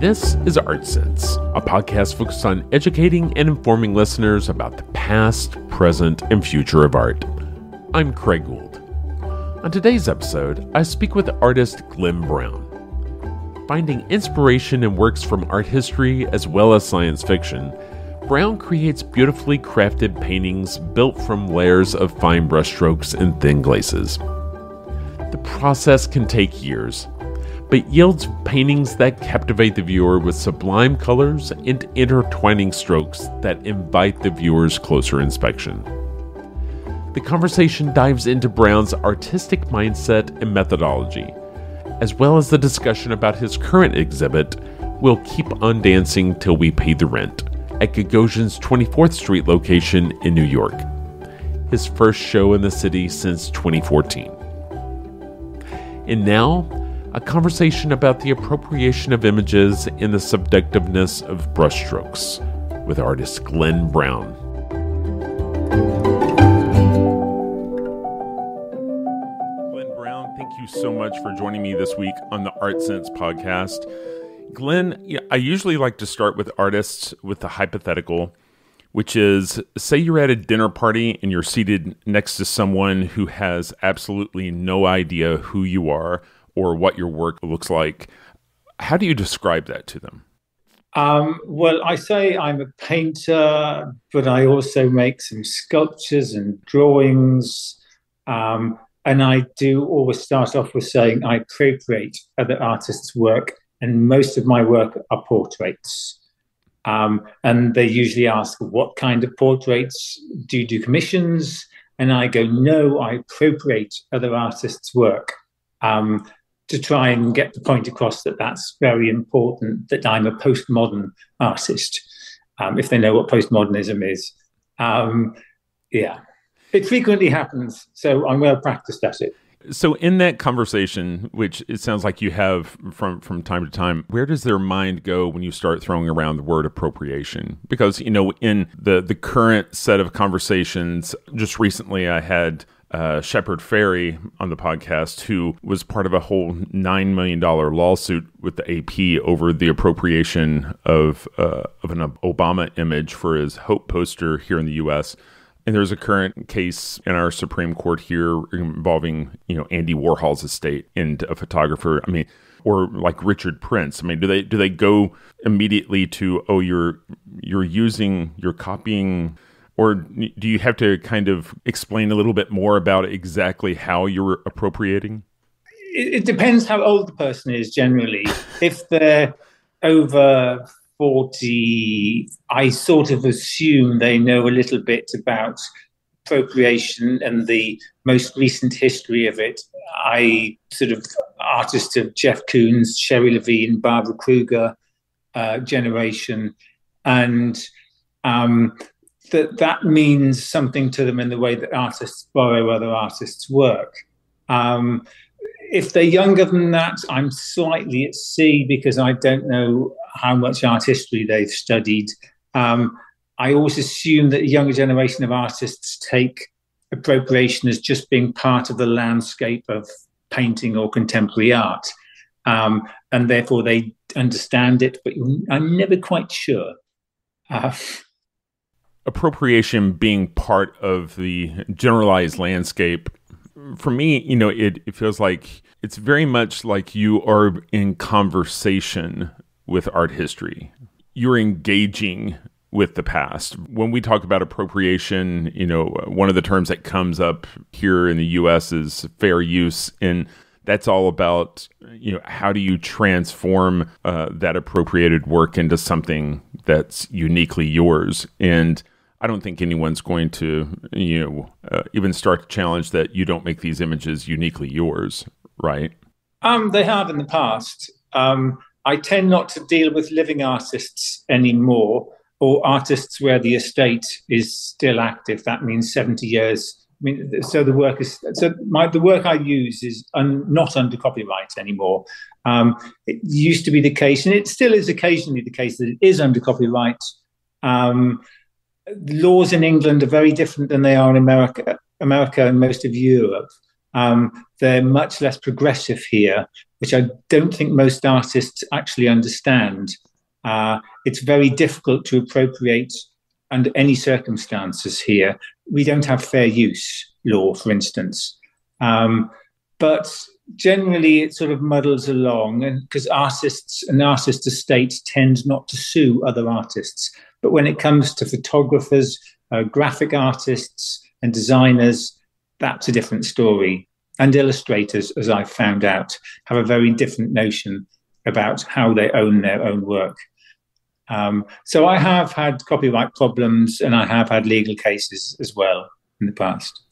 This is Art Sense, a podcast focused on educating and informing listeners about the past, present, and future of art. I'm Craig Gould. On today's episode, I speak with artist Glenn Brown. Finding inspiration in works from art history as well as science fiction, Brown creates beautifully crafted paintings built from layers of fine brushstrokes and thin glazes. The process can take years, but yields paintings that captivate the viewer with sublime colors and intertwining strokes that invite the viewer's closer inspection. The conversation dives into Brown's artistic mindset and methodology, as well as the discussion about his current exhibit, We'll Keep on Dancing Till We Pay the Rent, at Gagosian's 24th Street location in New York, his first show in the city since 2014. And now, a conversation about the appropriation of images and the subjectiveness of brushstrokes with artist Glenn Brown. Glenn Brown, thank you so much for joining me this week on the Art Sense podcast. Glenn, I usually like to start with artists with the hypothetical, which is, say you're at a dinner party and you're seated next to someone who has absolutely no idea who you are or what your work looks like. How do you describe that to them? Well, I say I'm a painter, but I also make some sculptures and drawings. And I do always start off with saying I appropriate other artists' work, and most of my work are portraits. And they usually ask, what kind of portraits? Do you do commissions? And I go, no, I appropriate other artists' work. To try and get the point across that that's very important, that I'm a postmodern artist, if they know what postmodernism is. Yeah, it frequently happens, so I'm well practiced at it. So in that conversation, which it sounds like you have from time to time, where does their mind go when you start throwing around the word appropriation? Because, you know, in the current set of conversations, just recently I had Shepard Fairey on the podcast, who was part of a whole $9 million lawsuit with the AP over the appropriation of an Obama image for his Hope poster here in the U.S. And there's a current case in our Supreme Court here involving, you know, Andy Warhol's estate and a photographer. I mean, or like Richard Prince. I mean, do they go immediately to, oh, you're copying? Or do you have to kind of explain a little bit more about exactly how you're appropriating? It depends how old the person is generally. If they're over 40, I sort of assume they know a little bit about appropriation and the most recent history of it. I sort of artists of Jeff Koons, Sherry Levine, Barbara Kruger generation, and that means something to them in the way that artists borrow other artists' work. If they're younger than that, I'm slightly at sea because I don't know how much art history they've studied. I always assume that a younger generation of artists take appropriation as just being part of the landscape of painting or contemporary art. And therefore they understand it, but I'm never quite sure. Appropriation being part of the generalized landscape, for me, you know, it feels like it's very much like you are in conversation with art history. You're engaging with the past. When we talk about appropriation, you know, one of the terms that comes up here in the U.S. is fair use, and that's all about, you know, how do you transform that appropriated work into something that's uniquely yours? And I don't think anyone's going to, you know, even start to challenge that you don't make these images uniquely yours, right? They have in the past. I tend not to deal with living artists anymore, or artists where the estate is still active. That means 70 years. I mean, so the work I use is not under copyright anymore. It used to be the case, and it still is occasionally the case, that it is under copyright. Laws in England are very different than they are in America and most of Europe. They're much less progressive here, which I don't think most artists actually understand. It's very difficult to appropriate under any circumstances here. We don't have fair use law, for instance. But generally, it sort of muddles along, and because artists and artist estates tend not to sue other artists. But when it comes to photographers, graphic artists, and designers, that's a different story. And illustrators, as I've found out, have a very different notion about how they own their own work. So I have had copyright problems, and I have had legal cases as well in the past.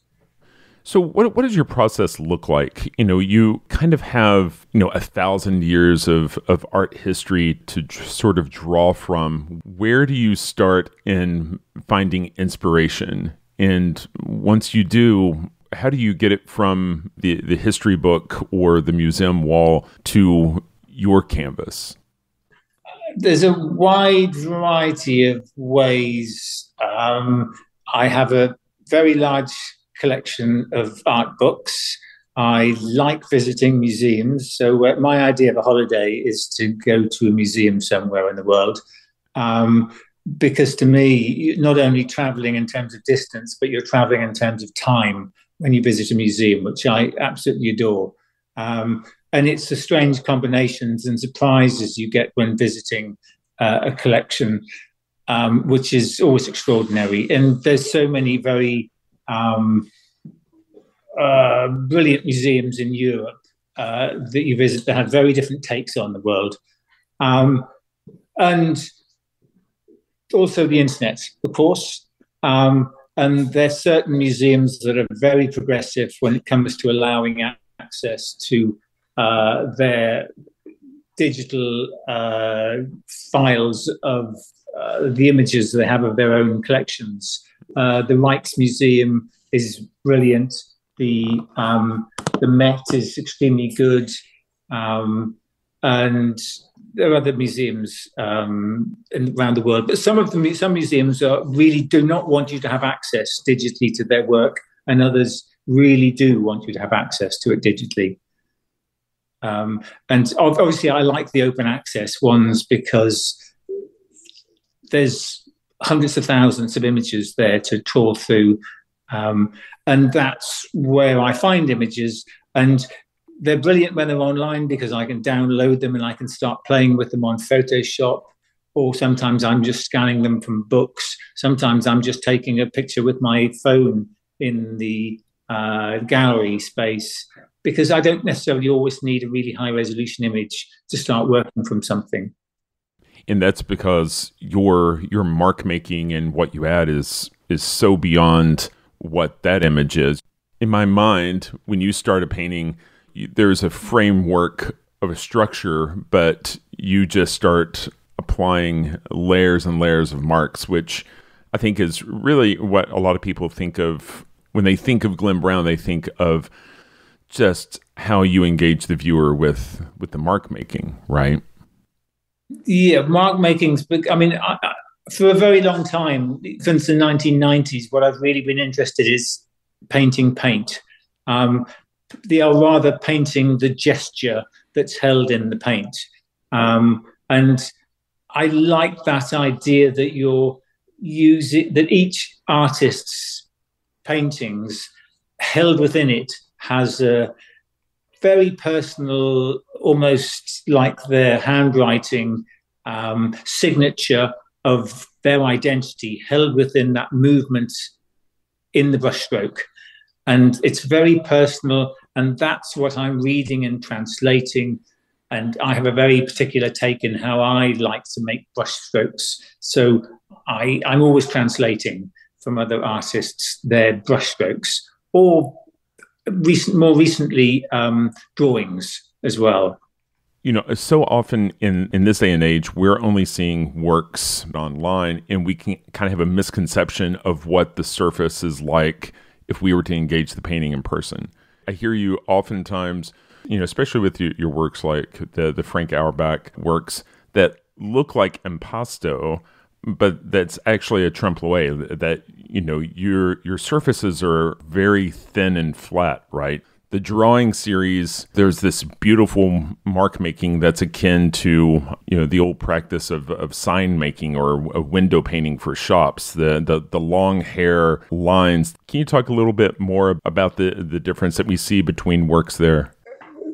So what does your process look like? You kind of have, 1,000 years of art history to sort of draw from. Where do you start in finding inspiration? And once you do, how do you get it from the history book or the museum wall to your canvas? There's a wide variety of ways. I have a very large collection of art books. I like visiting museums. So my idea of a holiday is to go to a museum somewhere in the world. Because to me, you're not only traveling in terms of distance, but you're traveling in terms of time when you visit a museum, which I absolutely adore. And it's the strange combinations and surprises you get when visiting a collection, which is always extraordinary. And there's so many very brilliant museums in Europe that you visit that have very different takes on the world. And also the internet, of course. And there's certain museums that are very progressive when it comes to allowing access to their digital files of the images they have of their own collections. The Rijksmuseum is brilliant. The Met is extremely good. And there are other museums around the world, but some museums really do not want you to have access digitally to their work, and others really do want you to have access to it digitally. And obviously, I like the open access ones because there's hundreds of thousands of images there to trawl through, and that's where I find images. And they're brilliant when they're online because I can download them and I can start playing with them on Photoshop. Or sometimes I'm just scanning them from books. Sometimes I'm just taking a picture with my phone in the gallery space, because I don't necessarily always need a really high resolution image to start working from something. And that's because your mark making and what you add is so beyond what that image is. In my mind, when you start a painting, there's a framework of a structure, but you just start applying layers and layers of marks, which I think is really what a lot of people think of when they think of Glenn Brown. They think of just how you engage the viewer with the mark making, right? Yeah, mark making's big. I mean, for a very long time, since the 1990s, what I've really been interested in is painting paint. They are rather painting the gesture that's held in the paint. And I like that idea that that each artist's paintings held within it has a very personal, almost like their handwriting signature of their identity held within that movement in the brushstroke. And it's very personal, and that's what I'm reading and translating. And I have a very particular take in how I like to make brushstrokes. So I'm always translating from other artists their brushstrokes, or more recently, drawings as well. So often in this day and age, we're only seeing works online, and we can kind of have a misconception of what the surface is like if we were to engage the painting in person. I hear you oftentimes, especially with your works like the Frank Auerbach works that look like impasto, but that's actually a trompe-l'oeil, that, your surfaces are very thin and flat, right? the drawing series, there's this beautiful mark making that's akin to, the old practice of sign making or window painting for shops, the long hair lines. Can you talk a little bit more about the difference that we see between works there?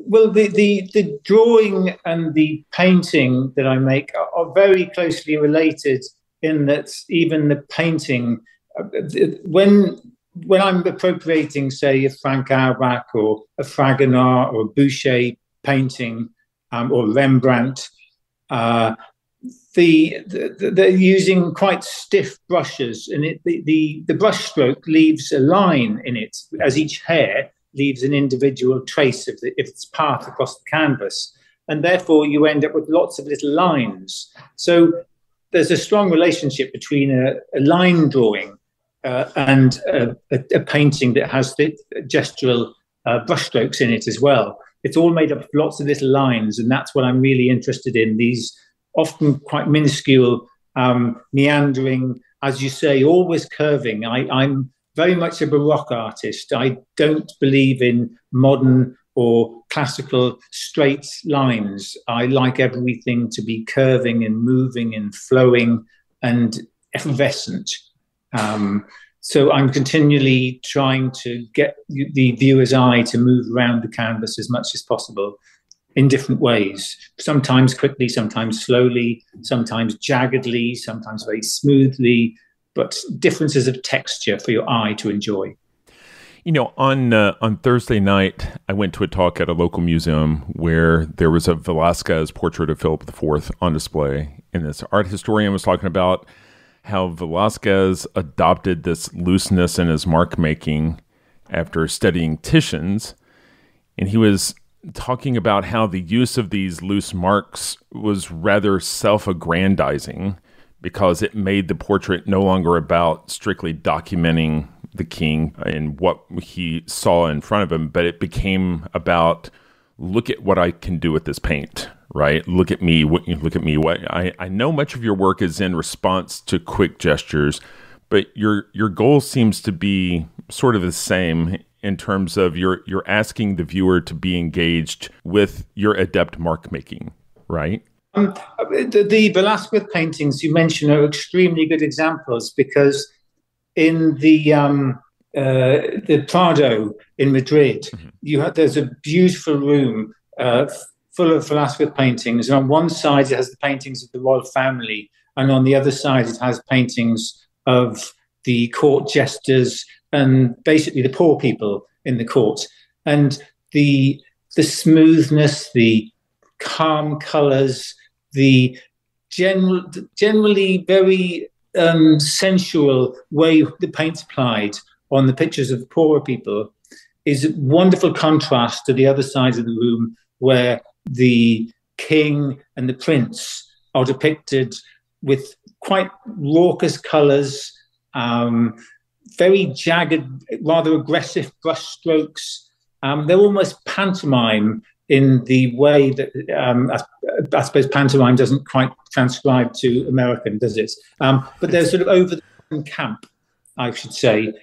Well, the drawing and the painting that I make are very closely related in that even the painting, when I'm appropriating, say, a Frank Auerbach or a Fragonard or a Boucher painting or Rembrandt, they're using quite stiff brushes, and the brush stroke leaves a line in it, as each hair leaves an individual trace of its path across the canvas. And therefore, you end up with lots of little lines. So there's a strong relationship between a line drawing and a painting that has the gestural brushstrokes in it as well. It's all made up of lots of little lines, and that's what I'm really interested in, these often quite minuscule, meandering, as you say, always curving. I'm very much a Baroque artist. I don't believe in modern or classical straight lines. I like everything to be curving and moving and flowing and effervescent. So I'm continually trying to get the viewer's eye to move around the canvas as much as possible in different ways, sometimes quickly, sometimes slowly, sometimes jaggedly, sometimes very smoothly, but differences of texture for your eye to enjoy. On Thursday night, I went to a talk at a local museum where there was a Velázquez portrait of Philip IV on display. And this art historian was talking about how Velázquez adopted this looseness in his mark making after studying Titian's. And he was talking about how the use of these loose marks was rather self-aggrandizing because it made the portrait no longer about strictly documenting the king and what he saw in front of him, but it became about, look at what I can do with this paint, right? Look at me. Look at me. I know much of your work is in response to quick gestures, but your goal seems to be sort of the same in terms of you're asking the viewer to be engaged with your adept mark making, right? The Velázquez paintings you mentioned are extremely good examples, because in the Prado in Madrid, there's a beautiful room full of Velázquez paintings, and on one side it has the paintings of the royal family, and on the other side it has paintings of the court jesters and basically the poor people in the court. And the smoothness, the calm colours, the generally very sensual way the paint's applied on the pictures of poorer people is a wonderful contrast to the other side of the room, where the king and the prince are depicted with quite raucous colours, very jagged, rather aggressive brush strokes. They're almost pantomime in the way that I suppose pantomime doesn't quite transcribe to American, does it? But they're sort of over the camp, I should say,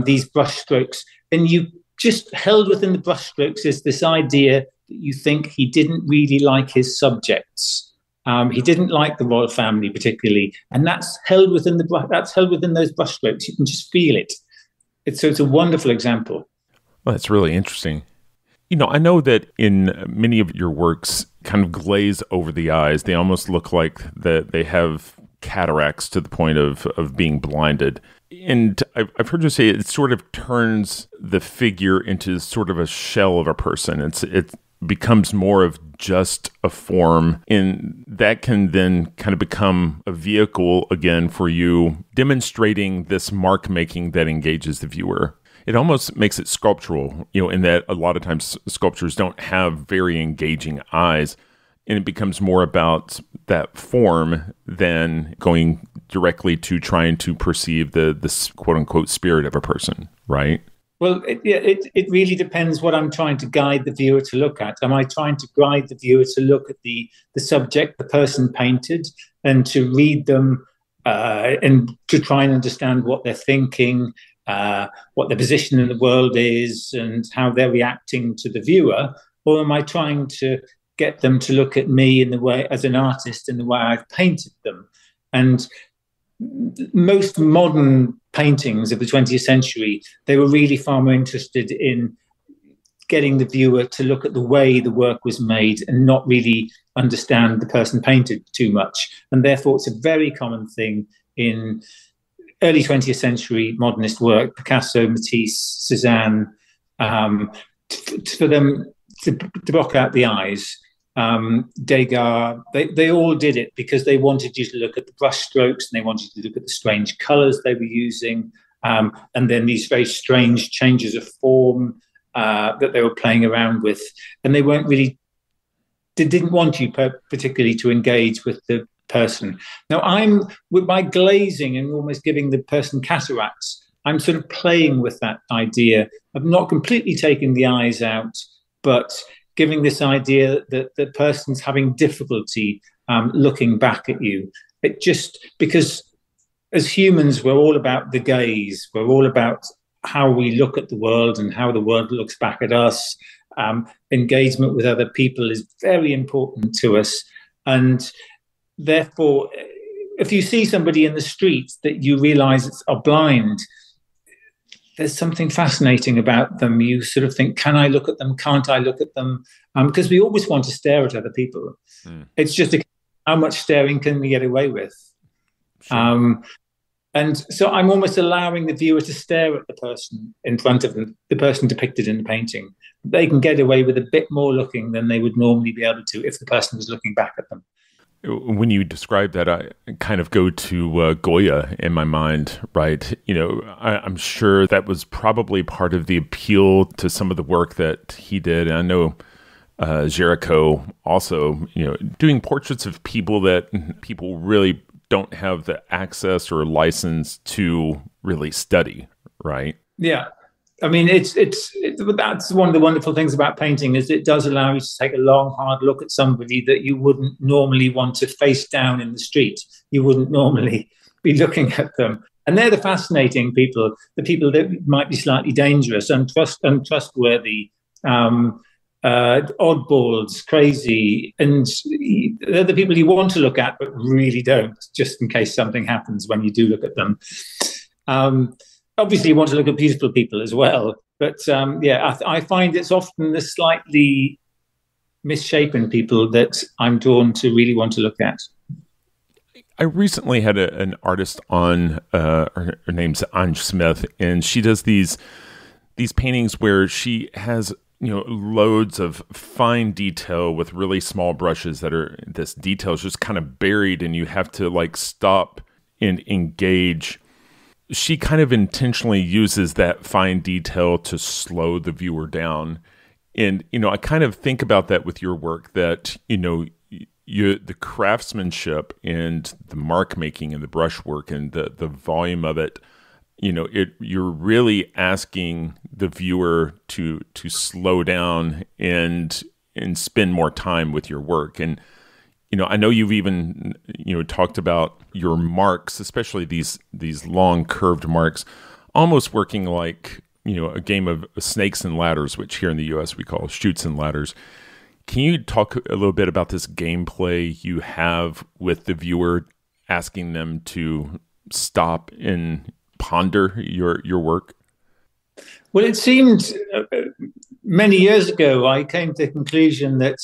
these brush strokes. And you just held within the brush strokes is this idea that you think he didn't really like his subjects. He didn't like the royal family particularly, and that's held within those brushstrokes. You can just feel it. It's a wonderful example. Well, that's really interesting. I know that in many of your works kind of glaze over the eyes. They almost look like that they have cataracts to the point of being blinded. And I've heard you say it sort of turns the figure into sort of a shell of a person. It becomes more of just a form, and that can then kind of become a vehicle again for you demonstrating this mark making that engages the viewer. It almost makes it sculptural, in that a lot of times sculptures don't have very engaging eyes, and it becomes more about that form than going directly to trying to perceive the quote unquote spirit of a person, right? Well, it really depends what I'm trying to guide the viewer to look at. Am I trying to guide the viewer to look at the subject the person painted and to read them and to try and understand what they're thinking what their position in the world is and how they're reacting to the viewer? Or am I trying to get them to look at me in the way, as an artist, in the way I've painted them? And most modern paintings of the 20th century, they were really far more interested in getting the viewer to look at the way the work was made and not really understand the person painted too much. And therefore, it's a very common thing in early 20th century modernist work, Picasso, Matisse, Cézanne, for them to block out the eyes. Degas, they all did it because they wanted you to look at the brush strokes and they wanted you to look at the strange colors they were using, and then these very strange changes of form that they were playing around with. And they didn't want you particularly to engage with the person. Now, I'm, with my glazing and almost giving the person cataracts, I'm sort of playing with that idea of not completely taking the eyes out, but giving this idea that the person's having difficulty looking back at you. It just, because as humans, we're all about the gaze. We're all about how we look at the world and how the world looks back at us. Engagement with other people is very important to us. And therefore, if you see somebody in the street that you realize are blind, there's something fascinating about them. You sort of think, can I look at them? Can't I look at them? Because we always want to stare at other people. It's just how much staring can we get away with? Sure. And so I'm almost allowing the viewer to stare at the person in front of them, the person depicted in the painting. They can get away with a bit more looking than they would normally be able to if the person was looking back at them. When you describe that, I kind of go to Goya in my mind, right? You know, I'm sure that was probably part of the appeal to some of the work that he did. And I know Géricault also, you know, doing portraits of people that people really don't have the access or license to really study, right? Yeah. I mean, that's one of the wonderful things about painting is it does allow you to take a long, hard look at somebody that you wouldn't normally want to face down in the street. You wouldn't normally be looking at them. And they're the fascinating people, the people that might be slightly dangerous, untrustworthy, oddballs, crazy. And they're the people you want to look at, but really don't, just in case something happens when you do look at them. Obviously, you want to look at beautiful people as well. But I find it's often the slightly misshapen people that I'm drawn to really want to look at. I recently had an artist on, her name's Ange Smith, and she does these paintings where she has, you know, loads of fine detail with really small brushes this detail is just kind of buried and you have to like stop and engage. She kind of intentionally uses that fine detail to slow the viewer down. And, you know, I kind of think about that with your work that, you know, the craftsmanship and the mark making and the brushwork and the volume of it, you know, you're really asking the viewer to slow down and spend more time with your work. And, you know, I know you've even, you know, talked about your marks, especially these long curved marks, almost working like, you know, a game of snakes and ladders, which here in the U.S. we call chutes and ladders. Can you talk a little bit about this gameplay you have with the viewer, asking them to stop and ponder your work? Well, it seemed many years ago, I came to the conclusion that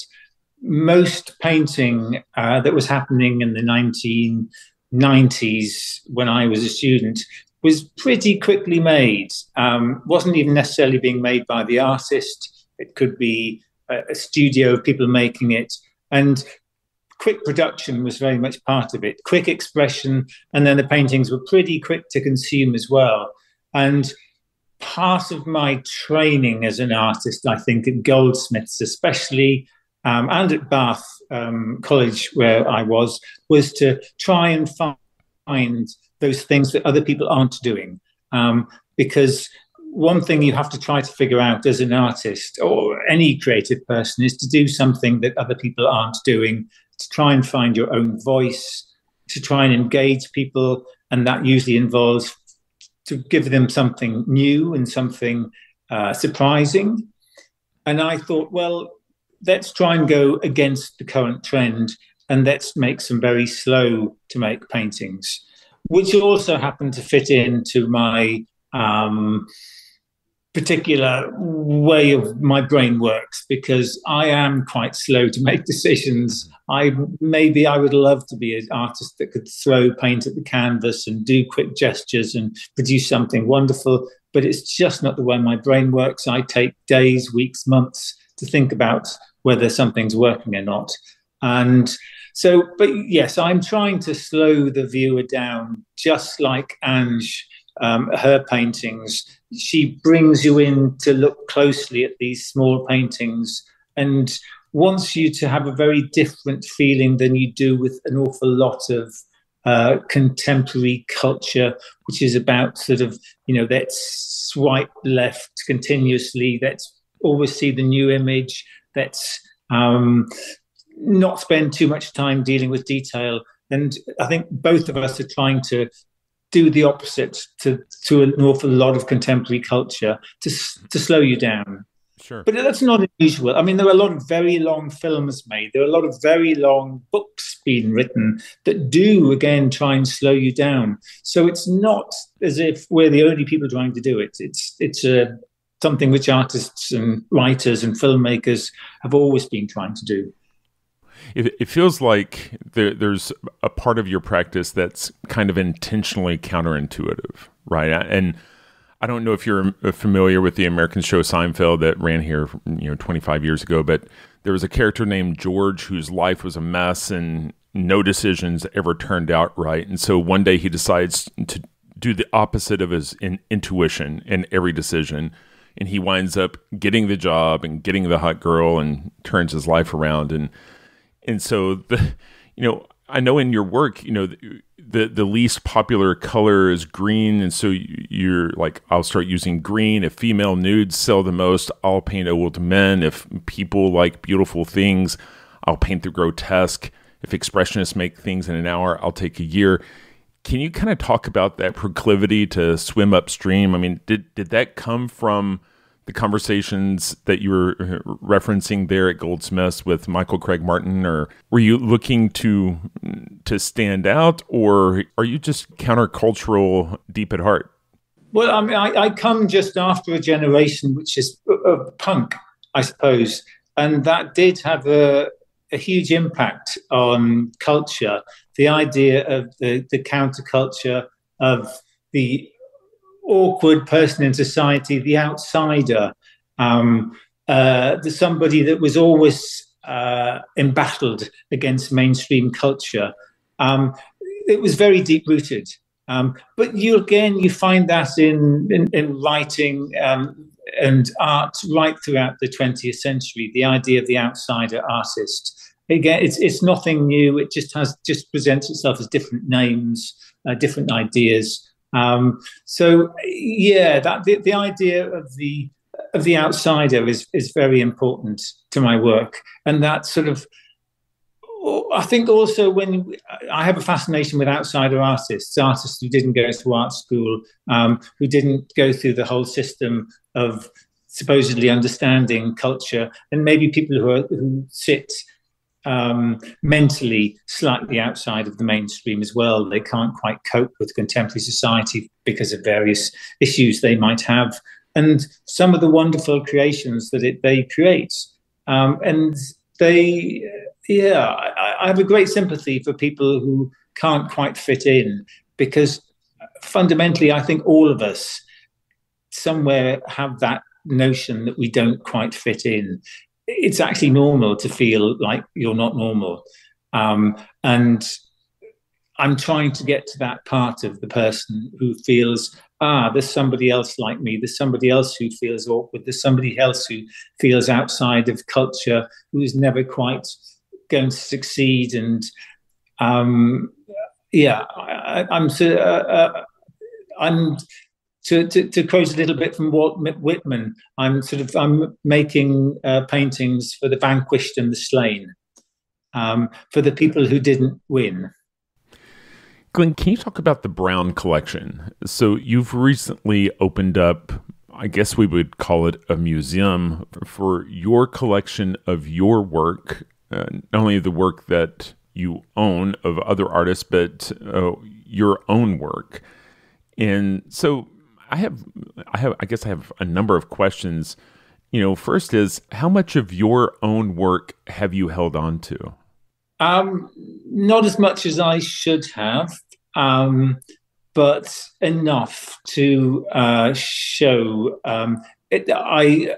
most painting that was happening in the 1990s when I was a student was pretty quickly made. Wasn't even necessarily being made by the artist. It could be a studio of people making it. And quick production was very much part of it. Quick expression. And then the paintings were pretty quick to consume as well. And part of my training as an artist, I think, at Goldsmiths especially, and at Bath College where I was to try and find those things that other people aren't doing. Because one thing you have to try to figure out as an artist or any creative person is to do something that other people aren't doing, to try and find your own voice, to try and engage people. And that usually involves to give them something new and something surprising. And I thought, well, let's try and go against the current trend and let's make some very slow to make paintings, which also happen to fit into my particular way of my brain works, because I am quite slow to make decisions. I would love to be an artist that could throw paint at the canvas and do quick gestures and produce something wonderful, but it's just not the way my brain works. I take days, weeks, months to think about whether something's working or not. And so, but yes, I'm trying to slow the viewer down, just like Ange, her paintings. She brings you in to look closely at these small paintings and wants you to have a very different feeling than you do with an awful lot of contemporary culture, which is about sort of, let's swipe left continuously, let's always see the new image, let's not spend too much time dealing with detail. And I think both of us are trying to do the opposite to an awful lot of contemporary culture, to slow you down. Sure. But that's not unusual. I mean, there are a lot of very long films made. There are a lot of very long books being written that do, again, try and slow you down. So it's not as if we're the only people trying to do it. It's something which artists and writers and filmmakers have always been trying to do. It feels like there's a part of your practice that's kind of intentionally counterintuitive, right? And I don't know if you're familiar with the American show Seinfeld that ran here, 25 years ago, but there was a character named George whose life was a mess and no decisions ever turned out right. And so one day he decides to do the opposite of his intuition in every decision. And he winds up getting the job and getting the hot girl and turns his life around. And so, I know in your work, the least popular color is green. And so you're like, I'll start using green. If female nudes sell the most, I'll paint old men. If people like beautiful things, I'll paint the grotesque. If expressionists make things in an hour, I'll take a year. Can you kind of talk about that proclivity to swim upstream? I mean, did that come from the conversations that you were referencing there at Goldsmiths with Michael Craig Martin, or were you looking to stand out, or are you just countercultural deep at heart? Well, I mean, I come just after a generation which is punk, I suppose, and that did have a huge impact on culture. The idea of the counterculture, of the awkward person in society, the outsider, somebody that was always embattled against mainstream culture. It was very deep rooted. But you find that in writing and art right throughout the 20th century. The idea of the outsider artist. Again, it's nothing new. It just presents itself as different names, different ideas. So yeah, the idea of the outsider is very important to my work, and that sort of, I think also when I have a fascination with outsider artists who didn't go to art school, who didn't go through the whole system of supposedly understanding culture, and maybe people who sit mentally slightly outside of the mainstream as well. They can't quite cope with contemporary society because of various issues they might have, and some of the wonderful creations that they create. And I have a great sympathy for people who can't quite fit in, because fundamentally, I think all of us somewhere have that notion that we don't quite fit in. It's actually normal to feel like you're not normal. And I'm trying to get to that part of the person who feels, there's somebody else like me. There's somebody else who feels awkward. There's somebody else who feels outside of culture, who is never quite going to succeed. And I'm to quote a little bit from Walt Whitman, I'm making paintings for the vanquished and the slain, for the people who didn't win. Glenn, can you talk about the Brown collection? So you've recently opened up, I guess we would call it a museum for your collection of your work, not only the work that you own of other artists, but your own work. And so I guess I have a number of questions. First is, how much of your own work have you held on to? Not as much as I should have, but enough to show. I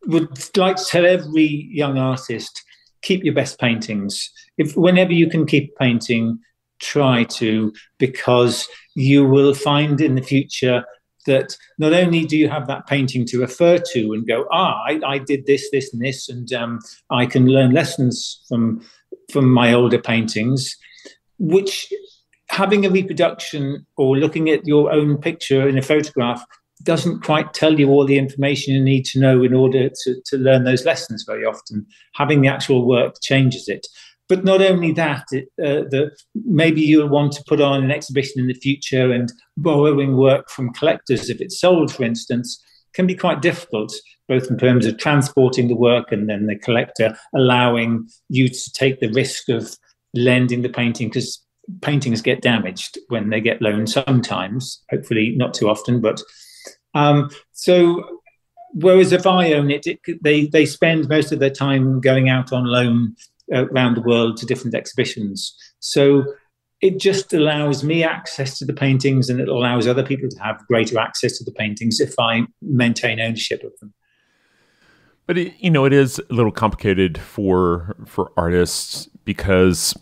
would like to tell every young artist, keep your best paintings. Whenever you can keep painting, try to, because you will find in the future that not only do you have that painting to refer to and go, I did this, this, and this, and I can learn lessons from my older paintings, which having a reproduction or looking at your own picture in a photograph doesn't quite tell you all the information you need to know in order to learn those lessons very often. Having the actual work changes it. But not only that, maybe you'll want to put on an exhibition in the future, and borrowing work from collectors, if it's sold, for instance, can be quite difficult, both in terms of transporting the work and then the collector allowing you to take the risk of lending the painting, because paintings get damaged when they get loaned sometimes, hopefully not too often. But so whereas if I own it, they spend most of their time going out on loan around the world to different exhibitions. So it just allows me access to the paintings, and it allows other people to have greater access to the paintings if I maintain ownership of them. But it is a little complicated for artists, because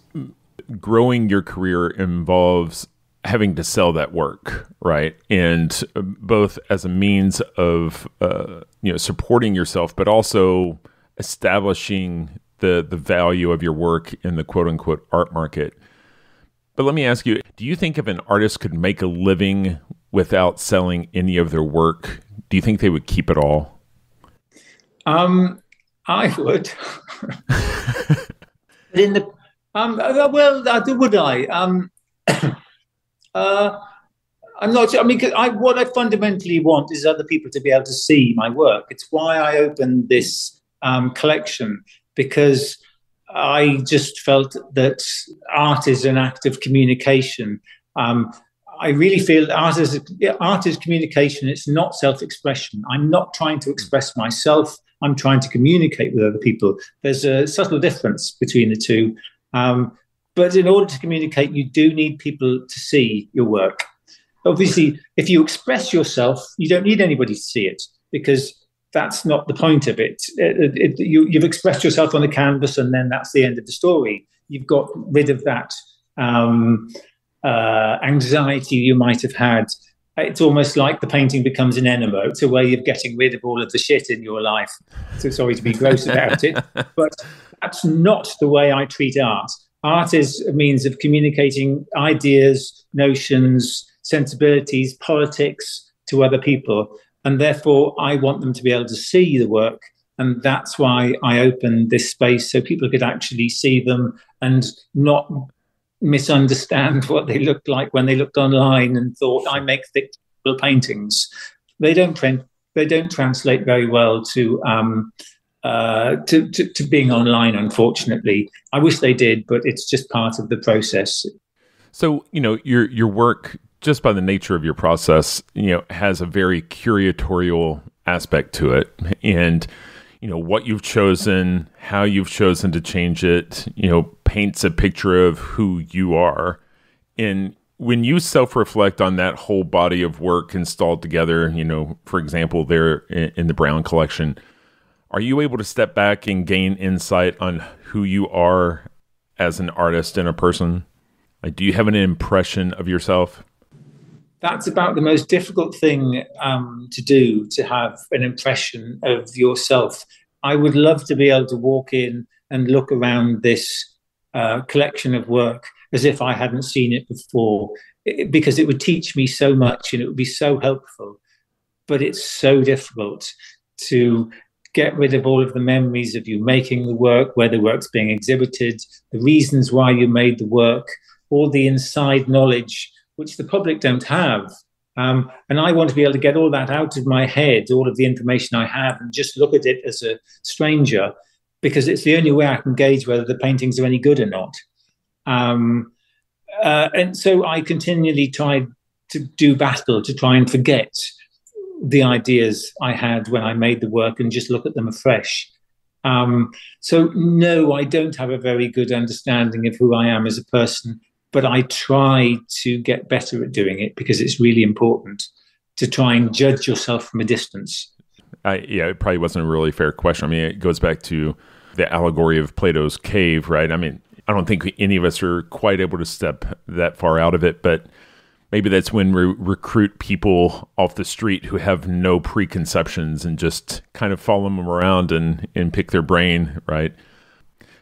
growing your career involves having to sell that work, right? And both as a means of supporting yourself, but also establishing the value of your work in the quote unquote art market. But let me ask you, do you think if an artist could make a living without selling any of their work, do you think they would keep it all? I would. In the would I? I'm not sure. I mean, what I fundamentally want is other people to be able to see my work. It's why I opened this collection, because I just felt that art is an act of communication. I really feel art is communication. It's not self-expression. I'm not trying to express myself. I'm trying to communicate with other people. There's a subtle difference between the two. But in order to communicate, you do need people to see your work. Obviously, if you express yourself, you don't need anybody to see it, because that's not the point of it. You've expressed yourself on the canvas, and then that's the end of the story. You've got rid of that anxiety you might have had. It's almost like the painting becomes an enema. It's a way of getting rid of all of the shit in your life. So sorry to be gross about it, but that's not the way I treat art. Art is a means of communicating ideas, notions, sensibilities, politics to other people. And therefore, I want them to be able to see the work. And that's why I opened this space, so people could actually see them and not misunderstand what they looked like when they looked online and thought, I make thick paintings. They don't translate very well to being online, unfortunately. I wish they did, but it's just part of the process. So, your work, just by the nature of your process, has a very curatorial aspect to it. And, what you've chosen, how you've chosen to change it, paints a picture of who you are. And when you self-reflect on that whole body of work installed together, for example, there in the Brown collection, are you able to step back and gain insight on who you are as an artist and a person? Like, do you have an impression of yourself? That's about the most difficult thing to do, to have an impression of yourself. I would love to be able to walk in and look around this collection of work as if I hadn't seen it before, because it would teach me so much and it would be so helpful. But it's so difficult to get rid of all of the memories of you making the work, where the work's being exhibited, the reasons why you made the work, all the inside knowledge which the public don't have. And I want to be able to get all that out of my head, all of the information I have, and just look at it as a stranger, because it's the only way I can gauge whether the paintings are any good or not. And so I continually try to do battle to try and forget the ideas I had when I made the work and just look at them afresh. So no, I don't have a very good understanding of who I am as a person, but I try to get better at doing it because it's really important to try and judge yourself from a distance. It probably wasn't a really fair question. I mean, it goes back to the allegory of Plato's cave, right? I mean, I don't think any of us are quite able to step that far out of it, but maybe that's when we recruit people off the street who have no preconceptions and just kind of follow them around and pick their brain, right?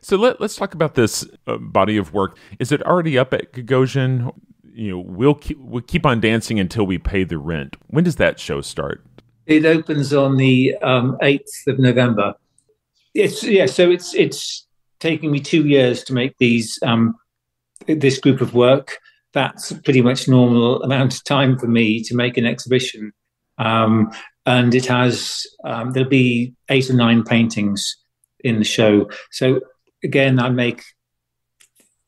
So let's talk about this body of work. Is it already up at Gagosian? We'll keep on dancing until we pay the rent. When does that show start? It opens on the 8th of November. So it's taking me 2 years to make this group of work. That's pretty much normal amount of time for me to make an exhibition. And it has, there'll be 8 or 9 paintings in the show. So again, I make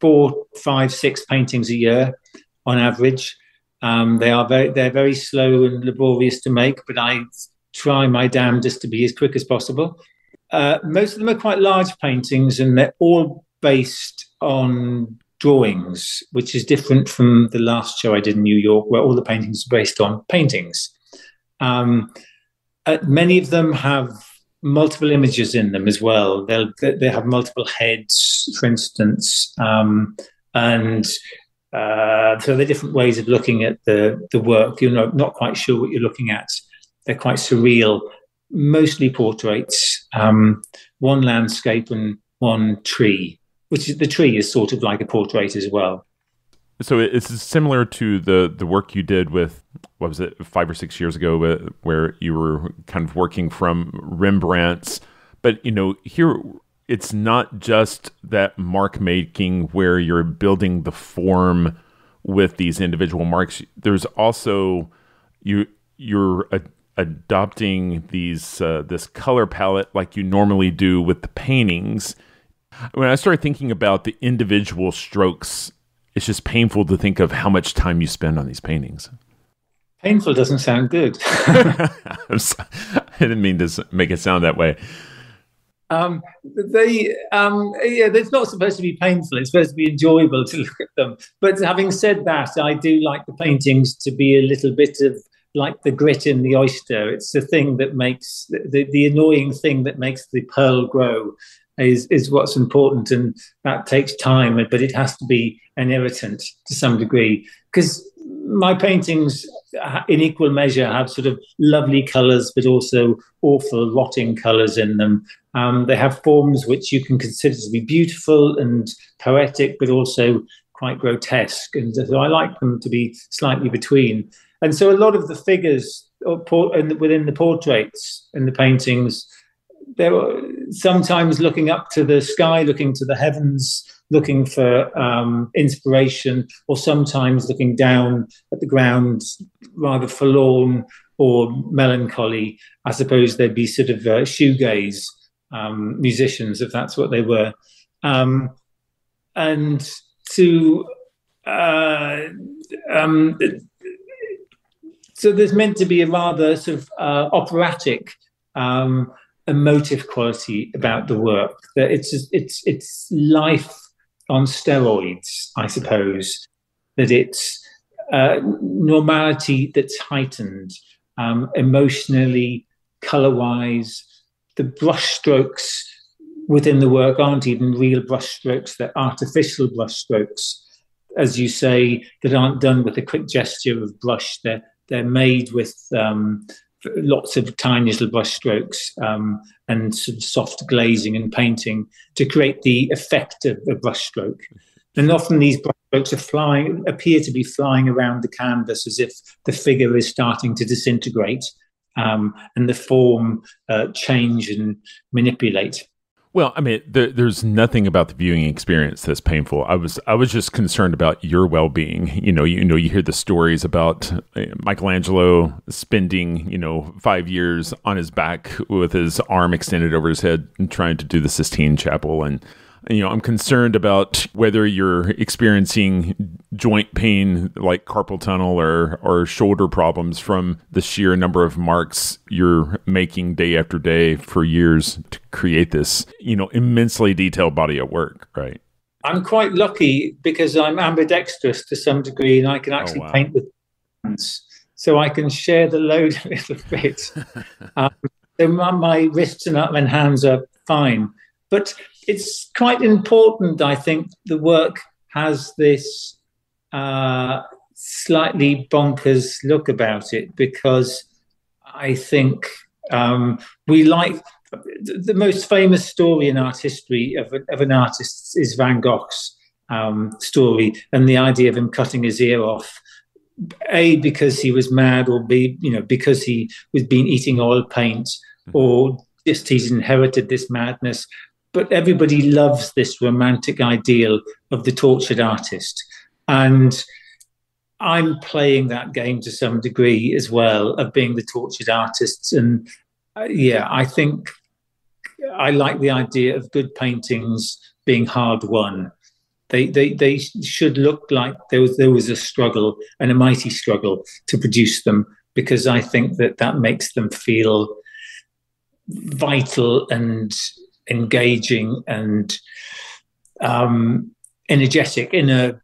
4, 5, 6 paintings a year on average. They're very slow and laborious to make, but I try my damnedest to be as quick as possible. Most of them are quite large paintings, and they're all based on drawings, which is different from the last show I did in New York, where all the paintings are based on paintings. Many of them have multiple images in them as well. They have multiple heads, for instance, and so they're different ways of looking at the work. You're not quite sure what you're looking at. They're quite surreal, mostly portraits, one landscape and one tree, which the tree is sort of like a portrait as well. So it's similar to the work you did with, what was it, 5 or 6 years ago, where you were kind of working from Rembrandt's. But, here it's not just that mark making where you're building the form with these individual marks. There's also you're adopting this color palette like you normally do with the paintings. When I started thinking about the individual strokes, it's just painful to think of how much time you spend on these paintings. Painful doesn't sound good. I didn't mean to make it sound that way. It's not supposed to be painful. It's supposed to be enjoyable to look at them. But having said that, I do like the paintings to be a little bit of like the grit in the oyster. It's the thing that makes the annoying thing that makes the pearl grow is what's important, and that takes time, but it has to be an irritant to some degree, because my paintings in equal measure have sort of lovely colors but also awful rotting colors in them. They have forms which you can consider to be beautiful and poetic but also quite grotesque, and so I like them to be slightly between. And so a lot of the figures within the portraits in the paintings, they were sometimes looking up to the sky, looking to the heavens, looking for inspiration, or sometimes looking down at the ground, rather forlorn or melancholy. I suppose they'd be sort of shoegaze musicians, if that's what they were. And to so there's meant to be a rather sort of operatic emotive quality about the work. That it's life on steroids, I suppose. That it's normality that's heightened, emotionally, color-wise. The brushstrokes within the work aren't even real brushstrokes; they're artificial brushstrokes, as you say, that aren't done with a quick gesture of brush. They're made with lots of tiny little brush strokes and sort of soft glazing and painting to create the effect of a brush stroke. And often these brush strokes appear to be flying around the canvas as if the figure is starting to disintegrate and the form change and manipulate. Well, I mean, there's nothing about the viewing experience that's painful. I was just concerned about your well-being. You hear the stories about Michelangelo spending 5 years on his back with his arm extended over his head and trying to do the Sistine Chapel, and I'm concerned about whether you're experiencing joint pain like carpal tunnel or shoulder problems from the sheer number of marks you're making day after day for years to create this, immensely detailed body of work, right? I'm quite lucky because I'm ambidextrous to some degree, and I can actually paint with hands, so I can share the load a little bit. So my wrists and hands are fine. But it's quite important, I think, the work has this slightly bonkers look about it, because I think we like the most famous story in art history of an artist is Van Gogh's story, and the idea of him cutting his ear off, A, because he was mad, or B, because he was been eating oil paint, or just he's inherited this madness. But everybody loves this romantic ideal of the tortured artist. And I'm playing that game to some degree as well, of being the tortured artist. And I think I like the idea of good paintings being hard won. They should look like there was a struggle, and a mighty struggle to produce them, because I think that makes them feel vital and engaging and energetic in a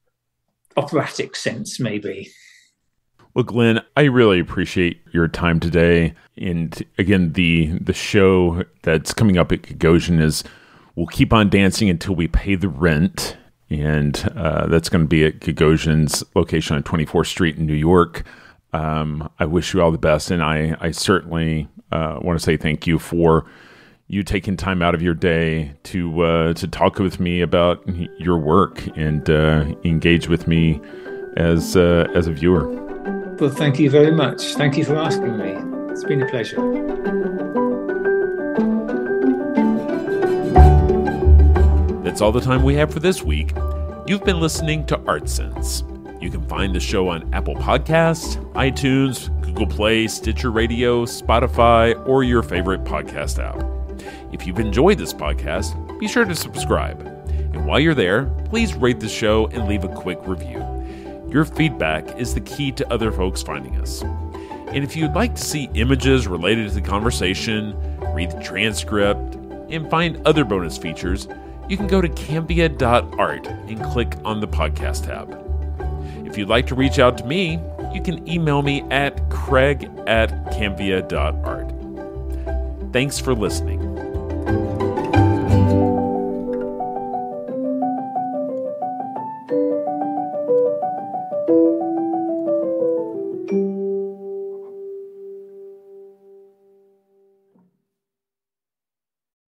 operatic sense, maybe. Well, Glenn, I really appreciate your time today. And again, the show that's coming up at Gagosian is We'll Keep on Dancing Until We Pay the Rent. And that's going to be at Gagosian's location on 24th Street in New York. I wish you all the best. And I certainly want to say thank you for you taking time out of your day to talk with me about your work and engage with me as a viewer. Well, thank you very much. Thank you for asking me. It's been a pleasure. That's all the time we have for this week. You've been listening to Art Sense. You can find the show on Apple Podcasts, iTunes, Google Play, Stitcher Radio, Spotify, or your favorite podcast app. If you've enjoyed this podcast, be sure to subscribe. And while you're there, please rate the show and leave a quick review. Your feedback is the key to other folks finding us. And if you'd like to see images related to the conversation, read the transcript, and find other bonus features, you can go to cambia.art and click on the podcast tab. If you'd like to reach out to me, you can email me at craig@cambia.art. Thanks for listening.